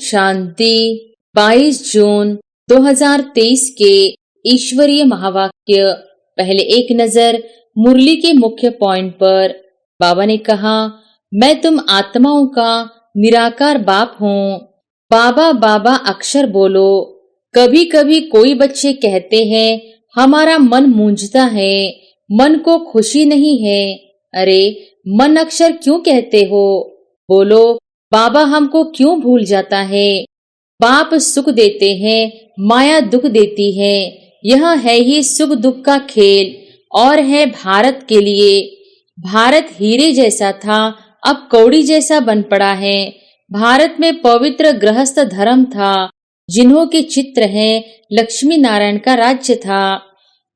शांति। 22 जून 2023 के ईश्वरीय महावाक्य। पहले एक नजर मुरली के मुख्य पॉइंट पर। बाबा ने कहा, मैं तुम आत्माओं का निराकार बाप हूँ। बाबा बाबा अक्षर बोलो। कभी कभी कोई बच्चे कहते हैं हमारा मन मूंझता है, मन को खुशी नहीं है। अरे मन अक्षर क्यों कहते हो? बोलो बाबा हमको क्यों भूल जाता है? बाप सुख देते हैं, माया दुख देती है। यह है ही सुख दुख का खेल और है भारत के लिए। भारत हीरे जैसा था, अब कौड़ी जैसा बन पड़ा है। भारत में पवित्र गृहस्थ धर्म था, जिन्हों के चित्र हैं, लक्ष्मी नारायण का राज्य था।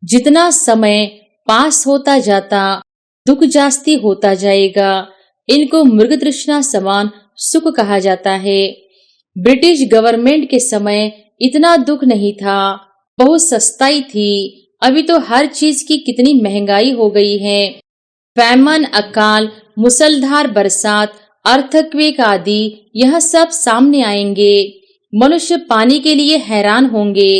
जितना समय पास होता जाता दुख जास्ती होता जाएगा। इनको मृग तृष्णा समान सुख कहा जाता है। ब्रिटिश गवर्नमेंट के समय इतना दुख नहीं था, बहुत सस्ताई थी। अभी तो हर चीज की कितनी महंगाई हो गई है। फैमन, अकाल, मुसलधार बरसात, अर्थक्वेक आदि यह सब सामने आएंगे। मनुष्य पानी के लिए हैरान होंगे।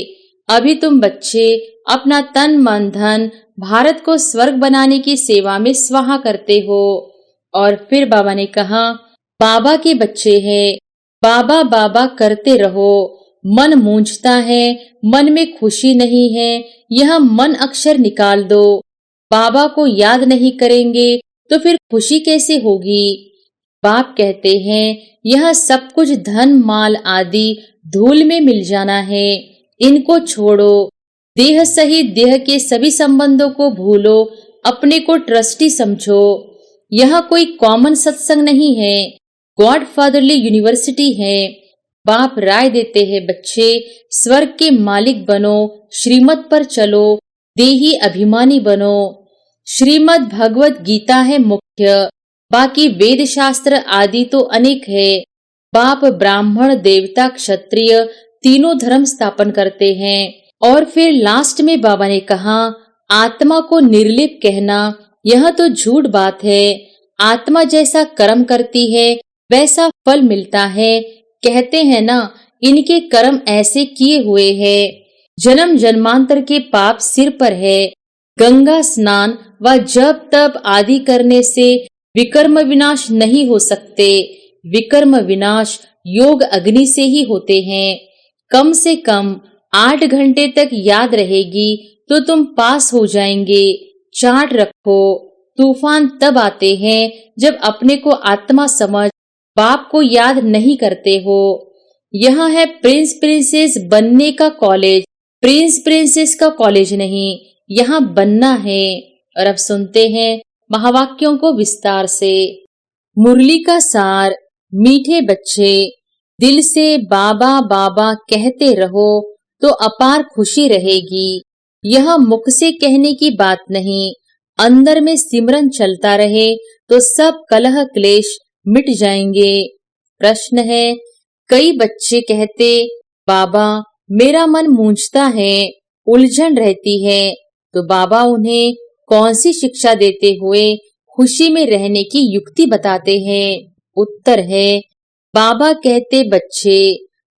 अभी तुम बच्चे अपना तन मन धन भारत को स्वर्ग बनाने की सेवा में स्वाहा करते हो। और फिर बाबा ने कहा, बाबा के बच्चे हैं, बाबा बाबा करते रहो। मन मूंझता है, मन में खुशी नहीं है, यह मन अक्षर निकाल दो। बाबा को याद नहीं करेंगे तो फिर खुशी कैसे होगी? बाप कहते हैं यह सब कुछ धन माल आदि धूल में मिल जाना है, इनको छोड़ो। देह सहित देह के सभी संबंधों को भूलो, अपने को ट्रस्टी समझो। यह कोई कॉमन सत्संग नहीं है, गॉड फादरली यूनिवर्सिटी है। बाप राय देते हैं, बच्चे स्वर्ग के मालिक बनो, श्रीमत पर चलो, देही अभिमानी बनो। श्रीमद् भगवत गीता है मुख्य, बाकी वेद शास्त्र आदि तो अनेक है। बाप ब्राह्मण देवता क्षत्रिय तीनों धर्म स्थापन करते हैं। और फिर लास्ट में बाबा ने कहा, आत्मा को निर्लिप कहना यह तो झूठ बात है। आत्मा जैसा कर्म करती है वैसा फल मिलता है। कहते हैं ना, इनके कर्म ऐसे किए हुए हैं, जन्म जन्मांतर के पाप सिर पर है। गंगा स्नान व जप तप आदि करने से विकर्म विनाश नहीं हो सकते। विकर्म विनाश योग अग्नि से ही होते हैं। कम से कम 8 घंटे तक याद रहेगी तो तुम पास हो जाएंगे। चार्ट रखो। तूफान तब आते हैं जब अपने को आत्मा समझ बाप को याद नहीं करते हो। यह है प्रिंस प्रिंसेस बनने का कॉलेज, प्रिंस प्रिंसेस का कॉलेज नहीं, यहाँ बनना है। और अब सुनते हैं महावाक्यों को विस्तार से। मुरली का सार। मीठे बच्चे, दिल से बाबा बाबा कहते रहो तो अपार खुशी रहेगी। यह मुख से कहने की बात नहीं, अंदर में सिमरन चलता रहे तो सब कलह क्लेश मिट जाएंगे। प्रश्न है, कई बच्चे कहते, बाबा मेरा मन मूंझता है, उलझन रहती है, तो बाबा उन्हें कौन सी शिक्षा देते हुए खुशी में रहने की युक्ति बताते हैं? उत्तर है, बाबा कहते, बच्चे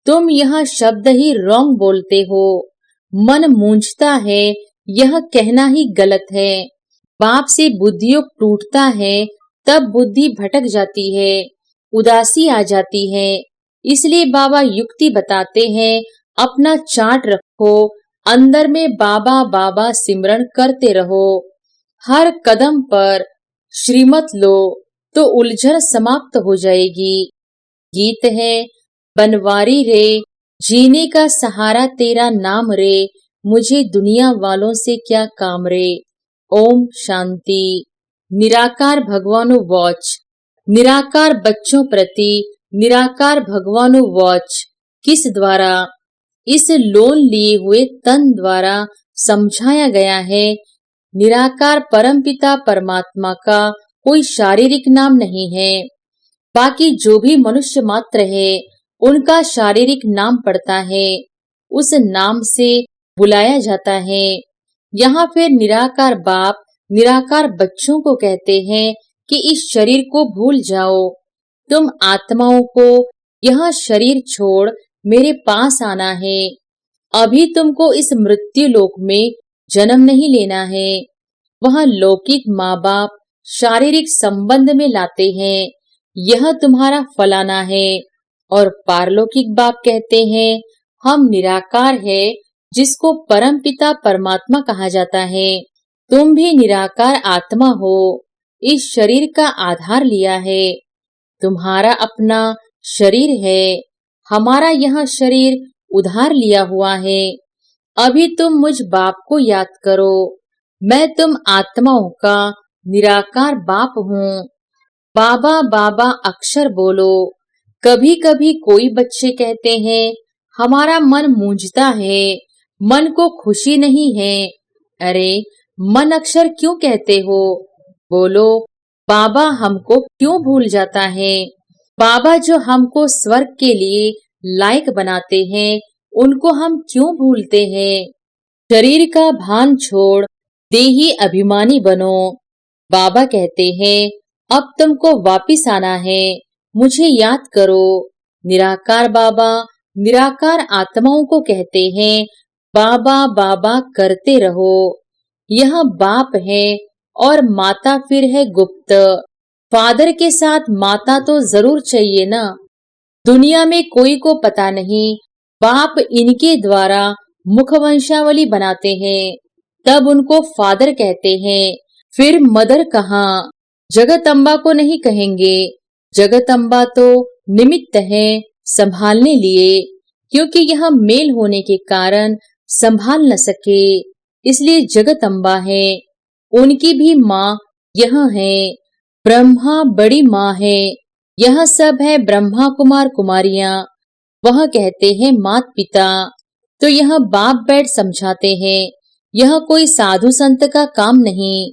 तुम यह शब्द ही रॉन्ग बोलते हो। मन मूंझता है यह कहना ही गलत है। बाप से बुद्धियोग टूटता है तब बुद्धि भटक जाती है, उदासी आ जाती है। इसलिए बाबा युक्ति बताते हैं, अपना चार्ट रखो, अंदर में बाबा बाबा सिमरन करते रहो। हर कदम पर श्रीमत लो तो उलझन समाप्त हो जाएगी। गीत है, बनवारी रे जीने का सहारा तेरा नाम रे, मुझे दुनिया वालों से क्या काम रे। ओम शांति। निराकार भगवानु वॉच। निराकार बच्चों प्रति निराकार भगवानु वॉच किस द्वारा? इस लोन लिए हुए तन द्वारा समझाया गया है। निराकार परमपिता परमात्मा का कोई शारीरिक नाम नहीं है। बाकी जो भी मनुष्य मात्र है उनका शारीरिक नाम पड़ता है, उस नाम से बुलाया जाता है। यहाँ फिर निराकार बाप निराकार बच्चों को कहते हैं कि इस शरीर को भूल जाओ, तुम आत्माओं को यह शरीर छोड़ मेरे पास आना है। अभी तुमको इस मृत्यु लोक में जन्म नहीं लेना है। वहाँ लौकिक माँ बाप शारीरिक संबंध में लाते हैं, यह तुम्हारा फलाना है। और पारलौकिक बाप कहते हैं हम निराकार है, जिसको परम पिता परमात्मा कहा जाता है। तुम भी निराकार आत्मा हो, इस शरीर का आधार लिया है। तुम्हारा अपना शरीर है, हमारा यह शरीर उधार लिया हुआ है। अभी तुम मुझ बाप को याद करो, मैं तुम आत्माओं का निराकार बाप हूँ। बाबा बाबा अक्षर बोलो। कभी कभी कोई बच्चे कहते हैं हमारा मन मूंझता है, मन को खुशी नहीं है। अरे मन अक्षर क्यों कहते हो? बोलो बाबा हमको क्यों भूल जाता है? बाबा जो हमको स्वर्ग के लिए लायक बनाते हैं, उनको हम क्यों भूलते हैं? शरीर का भान छोड़ देही अभिमानी बनो। बाबा कहते हैं अब तुमको वापिस आना है, मुझे याद करो। निराकार बाबा निराकार आत्माओं को कहते हैं बाबा बाबा करते रहो। यह बाप है और माता फिर है गुप्त। फादर के साथ माता तो जरूर चाहिए ना। दुनिया में कोई को पता नहीं, बाप इनके द्वारा मुखवंशावली बनाते हैं, तब उनको फादर कहते हैं। फिर मदर कहाँ? जगदम्बा को नहीं कहेंगे। जगदम्बा तो निमित्त है संभालने लिए, क्योंकि यह मेल होने के कारण संभाल न सके, इसलिए जगदम्बा है। उनकी भी माँ यह है। ब्रह्मा बड़ी माँ है। यह सब है ब्रह्मा कुमार कुमारियां। वह कहते हैं मात पिता, तो यह बाप बैठ समझाते हैं। यह कोई साधु संत का काम नहीं।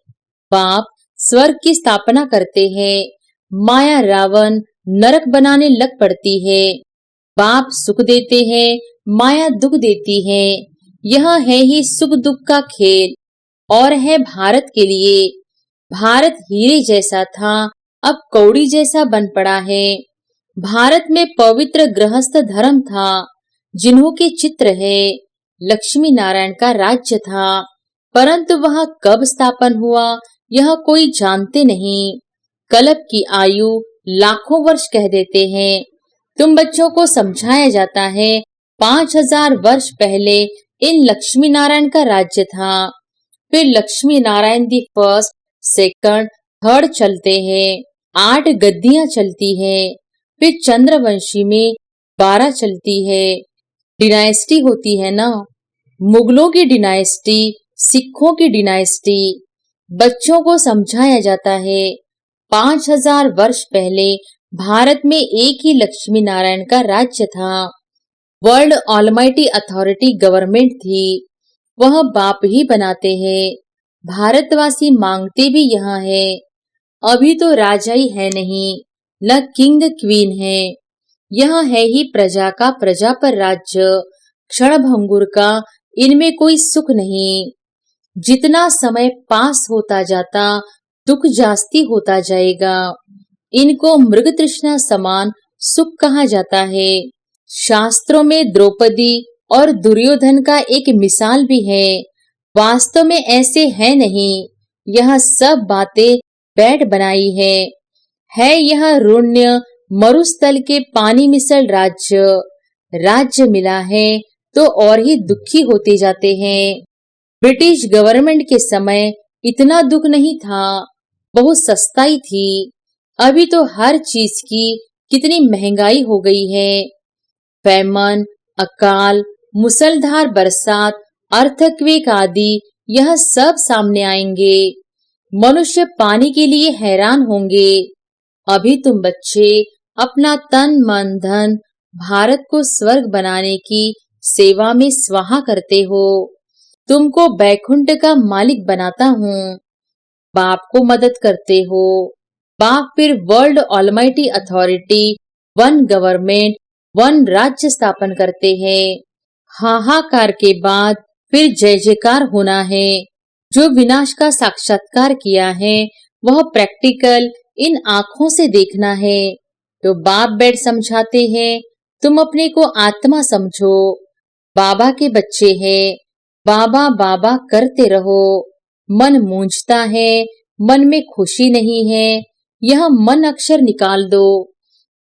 बाप स्वर्ग की स्थापना करते हैं, माया रावण नरक बनाने लग पड़ती है। बाप सुख देते हैं, माया दुख देती है। यह है ही सुख दुख का खेल। और है भारत के लिए। भारत हीरे जैसा था, अब कौड़ी जैसा बन पड़ा है। भारत में पवित्र गृहस्थ धर्म था, जिन्हों के चित्र है। लक्ष्मी नारायण का राज्य था, परंतु वह कब स्थापन हुआ यह कोई जानते नहीं। कल्प की आयु लाखों वर्ष कह देते हैं। तुम बच्चों को समझाया जाता है 5000 वर्ष पहले इन लक्ष्मी नारायण का राज्य था। फिर Lakshmi Narayan the first second third चलते हैं, 8 गद्दियां चलती हैं। फिर चंद्रवंशी में 12 चलती है। डिनाइस्टी होती है ना, मुगलों की डिनाइस्टी, सिखों की डिनाइस्टी। बच्चों को समझाया जाता है 5000 वर्ष पहले भारत में एक ही लक्ष्मी नारायण का राज्य था। वर्ल्ड ऑलमाइटी अथॉरिटी गवर्नमेंट थी, वह बाप ही बनाते हैं। भारतवासी मांगते भी यहाँ है। अभी तो राजा ही है नहीं, न किंग क्वीन है। यह है ही प्रजा का प्रजा पर राज्य, क्षण भंगुर का इनमें कोई सुख नहीं। जितना समय पास होता जाता दुख जास्ती होता जाएगा। इनको मृग तृष्णा समान सुख कहा जाता है। शास्त्रों में द्रौपदी और दुर्योधन का एक मिसाल भी है। वास्तव में ऐसे है नहीं, यह सब बातें बैठ बनाई है यह रुण्य मरुस्थल के पानी मिसल राज्य। राज्य मिला है तो और ही दुखी होते जाते हैं। ब्रिटिश गवर्नमेंट के समय इतना दुख नहीं था, बहुत सस्ताई थी। अभी तो हर चीज की कितनी महंगाई हो गई है। फैमन, अकाल, मुसलधार बरसात, अर्थक्वेक आदि यह सब सामने आएंगे। मनुष्य पानी के लिए हैरान होंगे। अभी तुम बच्चे अपना तन मन धन भारत को स्वर्ग बनाने की सेवा में स्वाहा करते हो। तुमको बैकुंठ का मालिक बनाता हूँ। बाप को मदद करते हो। बाप फिर world almighty authority, one government, one राज्य स्थापन करते हैं। हाहाकार के बाद फिर जय जयकार होना है। जो विनाश का साक्षात्कार किया है वह प्रैक्टिकल इन आँखों से देखना है। तो बाप बैठ समझाते हैं तुम अपने को आत्मा समझो, बाबा के बच्चे हैं, बाबा बाबा करते रहो। मन मूंझता है, मन में खुशी नहीं है, यह मन अक्षर निकाल दो।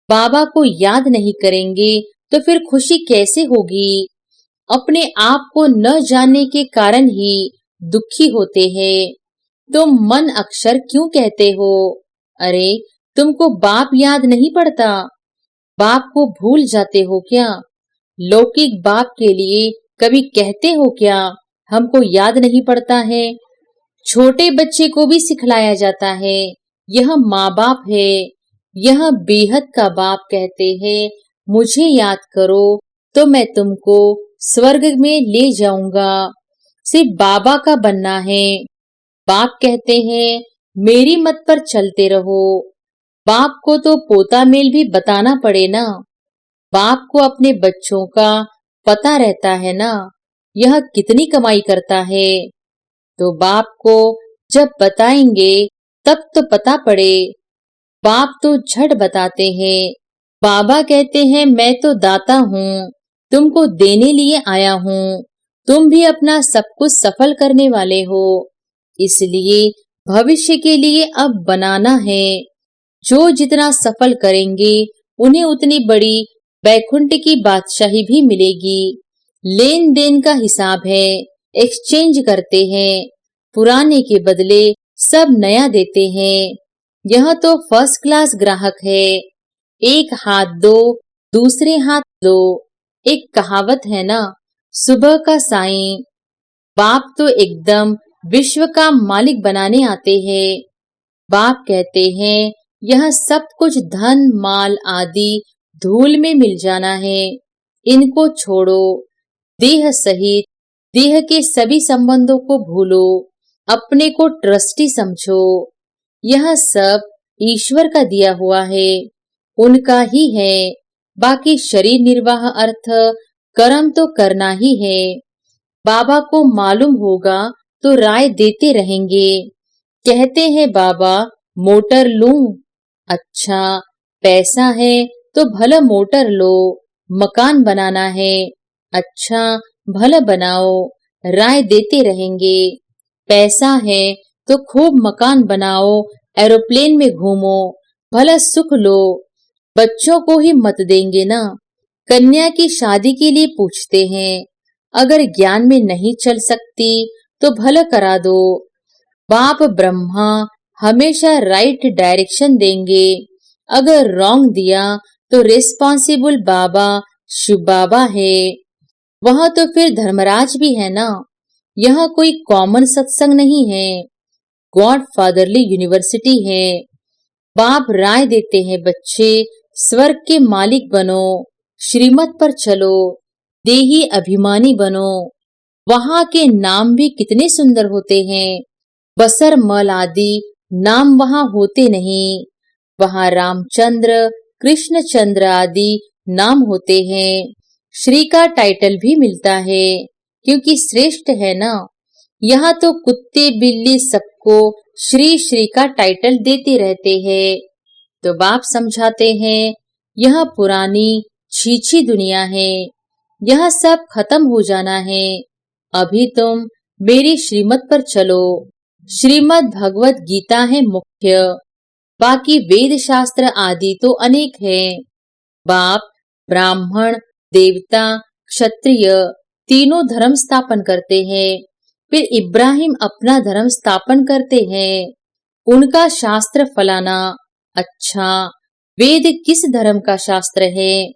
बाबा को याद नहीं करेंगे तो फिर खुशी कैसे होगी? अपने आप को न जानने के कारण ही दुखी होते हैं। तुम मन अक्षर क्यों कहते हो? अरे, तुमको बाप याद नहीं पड़ता? बाप को भूल जाते हो क्या? लौकिक बाप के लिए कभी कहते हो क्या हमको याद नहीं पड़ता है? छोटे बच्चे को भी सिखलाया जाता है, यह माँ बाप है, यह बेहद का बाप कहते हैं, मुझे याद करो तो मैं तुमको स्वर्ग में ले जाऊंगा। सिर्फ बाबा का बनना है। बाप कहते हैं, मेरी मत पर चलते रहो। बाप को तो पोता मेल भी बताना पड़े ना। बाप को अपने बच्चों का पता रहता है ना, यह कितनी कमाई करता है। तो बाप को जब बताएंगे तब तो पता पड़े। बाप तो झट बताते हैं। बाबा कहते हैं, मैं तो दाता हूँ, तुमको देने लिए आया हूँ। तुम भी अपना सब कुछ सफल करने वाले हो, इसलिए भविष्य के लिए अब बनाना है। जो जितना सफल करेंगे उन्हें उतनी बड़ी बैकुंठ की बादशाही भी मिलेगी। लेन देन का हिसाब है, एक्सचेंज करते हैं, पुराने के बदले सब नया देते हैं। यह तो फर्स्ट क्लास ग्राहक है। एक हाथ दो, दूसरे हाथ दो। एक कहावत है ना, सुबह का साईं। बाप तो एकदम विश्व का मालिक बनाने आते हैं। बाप कहते हैं, यह सब कुछ धन माल आदि धूल में मिल जाना है, इनको छोड़ो। देह सहित देह के सभी संबंधों को भूलो, अपने को ट्रस्टी समझो। यह सब ईश्वर का दिया हुआ है, उनका ही है। बाकी शरीर निर्वाह अर्थ कर्म तो करना ही है। बाबा को मालूम होगा तो राय देते रहेंगे। कहते हैं, बाबा मोटर लूं? अच्छा, पैसा है तो भला मोटर लो। मकान बनाना है, अच्छा भला बनाओ। राय देते रहेंगे। पैसा है तो खूब मकान बनाओ, एरोप्लेन में घूमो, भला सुख लो। बच्चों को ही मत देंगे ना। कन्या की शादी के लिए पूछते हैं, अगर ज्ञान में नहीं चल सकती तो भला करा दो। बाप ब्रह्मा हमेशा राइट डायरेक्शन देंगे। अगर रॉन्ग दिया तो रिस्पॉन्सिबल बाबा शिव बाबा है। वह तो फिर धर्मराज भी है ना। यह कोई कॉमन सत्संग नहीं है, गॉड फादरली यूनिवर्सिटी है। बाप राय देते हैं, बच्चे स्वर्ग के मालिक बनो, श्रीमत पर चलो, देही अभिमानी बनो। वहां के नाम भी कितने सुंदर होते हैं। बसर मल आदि नाम वहां होते नहीं। वहां रामचंद्र कृष्णचंद्र आदि नाम होते हैं। श्री का टाइटल भी मिलता है, क्योंकि श्रेष्ठ है ना। यहाँ तो कुत्ते बिल्ली सबको श्री श्री का टाइटल देते रहते हैं। तो बाप समझाते हैं, यह पुरानी छीछी दुनिया है, यह सब खत्म हो जाना है। अभी तुम मेरी श्रीमत पर चलो। श्रीमद् भगवत गीता है मुख्य, बाकी वेद शास्त्र आदि तो अनेक हैं। बाप ब्राह्मण देवता क्षत्रिय तीनों धर्म स्थापन करते हैं। फिर इब्राहिम अपना धर्म स्थापन करते हैं। उनका शास्त्र फलाना। अच्छा, वेद किस धर्म का शास्त्र है?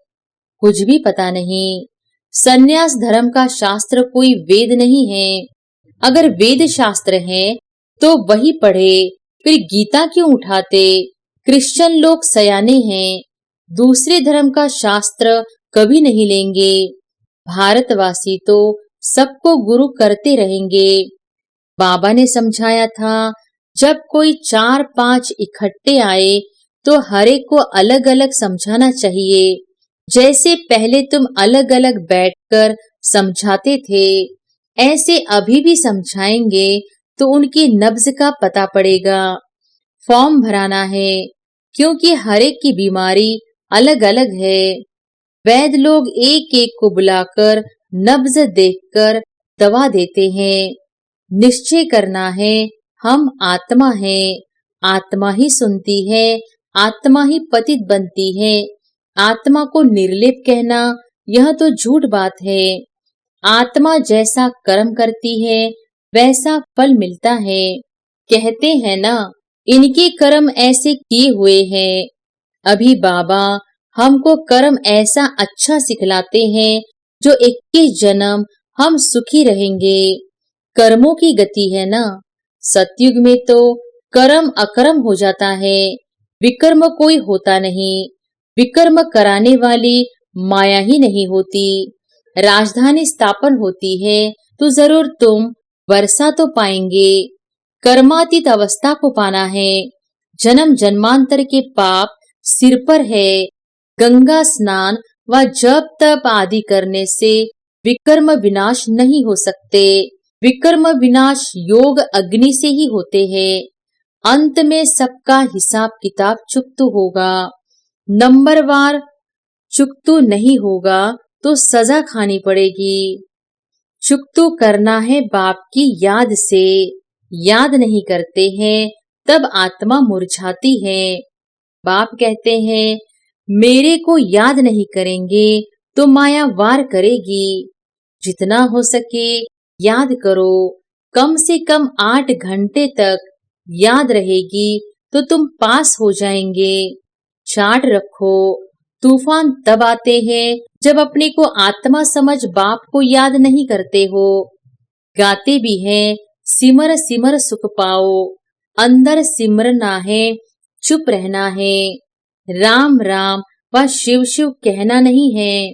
कुछ भी पता नहीं। सन्यास धर्म का शास्त्र कोई वेद नहीं है। अगर वेद शास्त्र है तो वही पढ़े, फिर गीता क्यों उठाते? क्रिश्चियन लोग सयाने हैं, दूसरे धर्म का शास्त्र कभी नहीं लेंगे। भारतवासी तो सबको गुरु करते रहेंगे। बाबा ने समझाया था, जब कोई 4-5 इकट्ठे आए तो हर एक को अलग अलग समझाना चाहिए। जैसे पहले तुम अलग अलग बैठकर समझाते थे, ऐसे अभी भी समझाएंगे तो उनकी नब्ज का पता पड़ेगा। फॉर्म भराना है, क्योंकि हर एक की बीमारी अलग अलग है। वैद्य लोग एक एक को बुलाकर नब्ज देखकर दवा देते हैं। निश्चय करना है, हम आत्मा हैं, आत्मा ही सुनती है, आत्मा ही पतित बनती है। आत्मा को निर्लेप कहना यह तो झूठ बात है। आत्मा जैसा कर्म करती है वैसा फल मिलता है। कहते हैं ना, इनके कर्म ऐसे किए हुए हैं। अभी बाबा हमको कर्म ऐसा अच्छा सिखलाते हैं जो 21 जन्म हम सुखी रहेंगे। कर्मों की गति है ना। सतयुग में तो कर्म अकर्म हो जाता है, विकर्म कोई होता नहीं। विकर्म कराने वाली माया ही नहीं होती। राजधानी स्थापन होती है तो जरूर तुम वर्षा तो पाएंगे। कर्मातीत अवस्था को पाना है। जन्म जन्मांतर के पाप सिर पर है। गंगा स्नान व जप तप आदि करने से विकर्म विनाश नहीं हो सकते। विकर्म विनाश योग अग्नि से ही होते हैं। अंत में सबका हिसाब किताब चुकतू होगा। नंबरवार चुकतू नहीं होगा तो सजा खानी पड़ेगी। चुकतू करना है बाप की याद से। याद नहीं करते हैं तब आत्मा मुरझाती है। बाप कहते हैं, मेरे को याद नहीं करेंगे तो माया वार करेगी। जितना हो सके याद करो। कम से कम 8 घंटे तक याद रहेगी तो तुम पास हो जाएंगे। चार्ट रखो। तूफान तब आते हैं जब अपने को आत्मा समझ बाप को याद नहीं करते हो। गाते भी हैं, सिमर सिमर सुख पाओ। अंदर सिमरना है, चुप रहना है। राम राम व शिव शिव कहना नहीं है।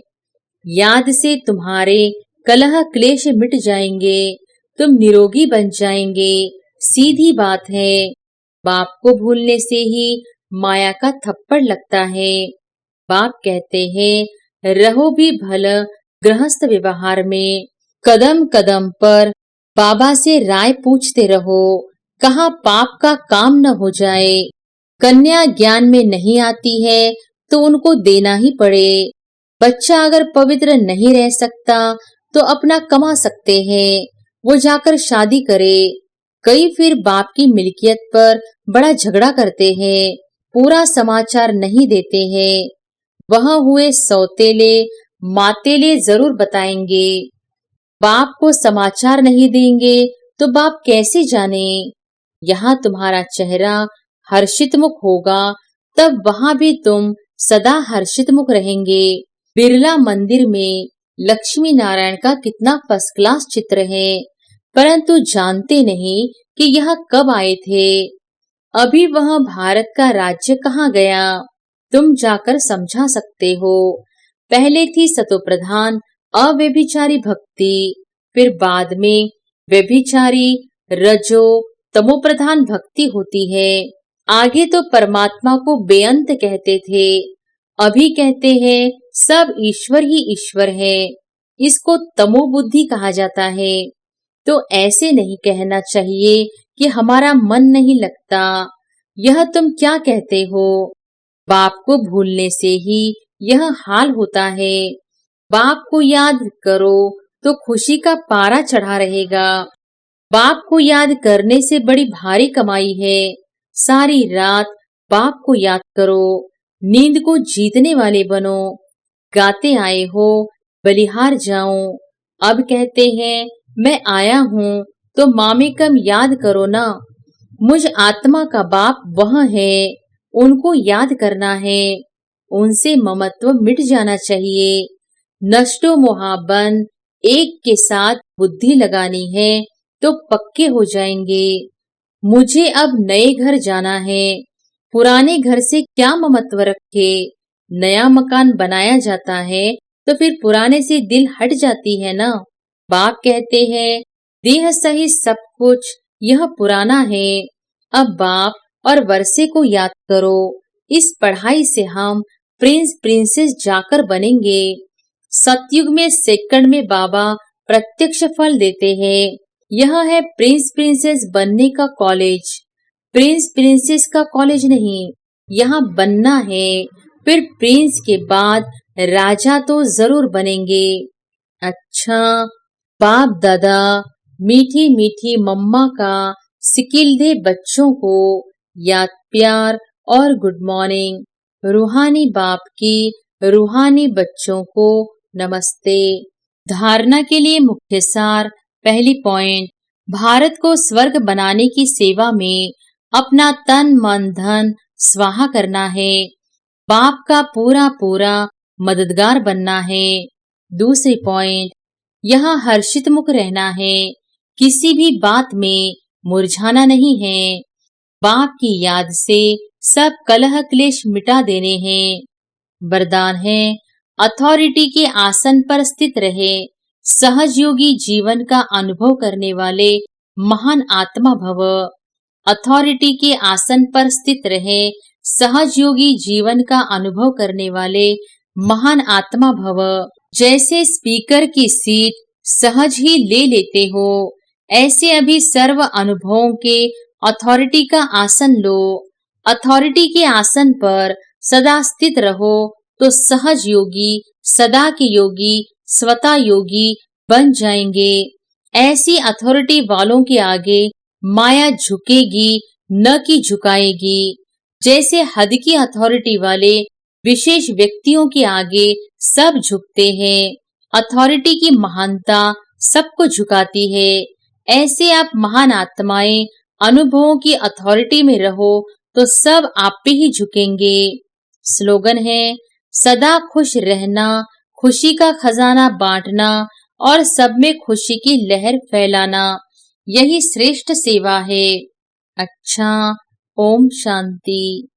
याद से तुम्हारे कलह क्लेश मिट जाएंगे। तुम निरोगी बन जाएंगे। सीधी बात है। बाप को भूलने से ही माया का थप्पड़ लगता है। बाप कहते हैं, रहो भी भल गृहस्थ व्यवहार में। कदम कदम पर बाबा से राय पूछते रहो, कहाँ पाप का काम न हो जाए। कन्या ज्ञान में नहीं आती है तो उनको देना ही पड़े। बच्चा अगर पवित्र नहीं रह सकता तो अपना कमा सकते हैं, वो जाकर शादी करे। कई फिर बाप की मिल्कियत पर बड़ा झगड़ा करते हैं, पूरा समाचार नहीं देते हैं। वहां हुए सौतेले मातेले जरूर बताएंगे। बाप को समाचार नहीं देंगे तो बाप कैसे जाने। यहाँ तुम्हारा चेहरा हर्षित मुख होगा तब वहां भी तुम सदा हर्षित मुख रहेंगे। बिरला मंदिर में लक्ष्मी नारायण का कितना फर्स्ट क्लास चित्र है, परंतु जानते नहीं कि यह कब आए थे। अभी वह भारत का राज्य कहाँ गया, तुम जाकर समझा सकते हो। पहले थी सतोप्रधान अव्यभिचारी भक्ति, फिर बाद में व्यभिचारी रजो तमो प्रधान भक्ति होती है। आगे तो परमात्मा को बेअंत कहते थे, अभी कहते हैं सब ईश्वर ही ईश्वर है। इसको तमो बुद्धि कहा जाता है। तो ऐसे नहीं कहना चाहिए कि हमारा मन नहीं लगता। यह तुम क्या कहते हो। बाप को भूलने से ही यह हाल होता है। बाप को याद करो तो खुशी का पारा चढ़ा रहेगा। बाप को याद करने से बड़ी भारी कमाई है। सारी रात बाप को याद करो। नींद को जीतने वाले बनो। गाते आए हो, बलिहार जाओ। अब कहते हैं मैं आया हूँ तो मामे कम याद करो ना। मुझ आत्मा का बाप वह है, उनको याद करना है। उनसे ममत्व मिट जाना चाहिए। नष्टो मोहाबन एक के साथ बुद्धि लगानी है तो पक्के हो जाएंगे। मुझे अब नए घर जाना है। पुराने घर से क्या ममत्व रखे। नया मकान बनाया जाता है तो फिर पुराने से दिल हट जाती है ना। बाप कहते हैं देह सहित सब कुछ यह पुराना है। अब बाप और वर्षे को याद करो। इस पढ़ाई से हम प्रिंस प्रिंसेस जाकर बनेंगे। सतयुग में सेकंड में बाबा प्रत्यक्ष फल देते हैं। यह है प्रिंस प्रिंसेस बनने का कॉलेज। प्रिंस प्रिंसेस का कॉलेज नहीं, यहाँ बनना है। फिर प्रिंस के बाद राजा तो जरूर बनेंगे। अच्छा, बाप दादा मीठी मीठी मम्मा का सिकिलधे बच्चों को याद प्यार और गुड मॉर्निंग। रूहानी बाप की रूहानी बच्चों को नमस्ते। धारणा के लिए मुख्य सार। पहली पॉइंट, भारत को स्वर्ग बनाने की सेवा में अपना तन मन धन स्वाहा करना है। बाप का पूरा पूरा मददगार बनना है। दूसरी पॉइंट, यहाँ हर्षित मुख रहना है, किसी भी बात में मुरझाना नहीं है। बाप की याद से सब कलह क्लेश मिटा देने हैं। वरदान है, अथॉरिटी के आसन पर स्थित रहे, सहजयोगी जीवन का अनुभव करने वाले महान आत्मा भव। अथॉरिटी के आसन पर स्थित रहे, सहजयोगी जीवन का अनुभव करने वाले महान आत्मा भव। जैसे स्पीकर की सीट सहज ही ले लेते हो, ऐसे अभी सर्व अनुभवों के अथॉरिटी का आसन लो। अथॉरिटी के आसन पर सदा स्थित रहो तो सहज योगी, सदा के योगी, स्वतः योगी बन जाएंगे। ऐसी अथॉरिटी वालों के आगे माया झुकेगी न कि झुकाएगी। जैसे हद की अथॉरिटी वाले विशेष व्यक्तियों के आगे सब झुकते हैं, अथॉरिटी की महानता सबको झुकाती है। ऐसे आप महान आत्माएं अनुभवों की अथॉरिटी में रहो तो सब आप पे ही झुकेंगे। स्लोगन है, सदा खुश रहना, खुशी का खजाना बांटना और सब में खुशी की लहर फैलाना, यही श्रेष्ठ सेवा है। अच्छा, ओम शांति।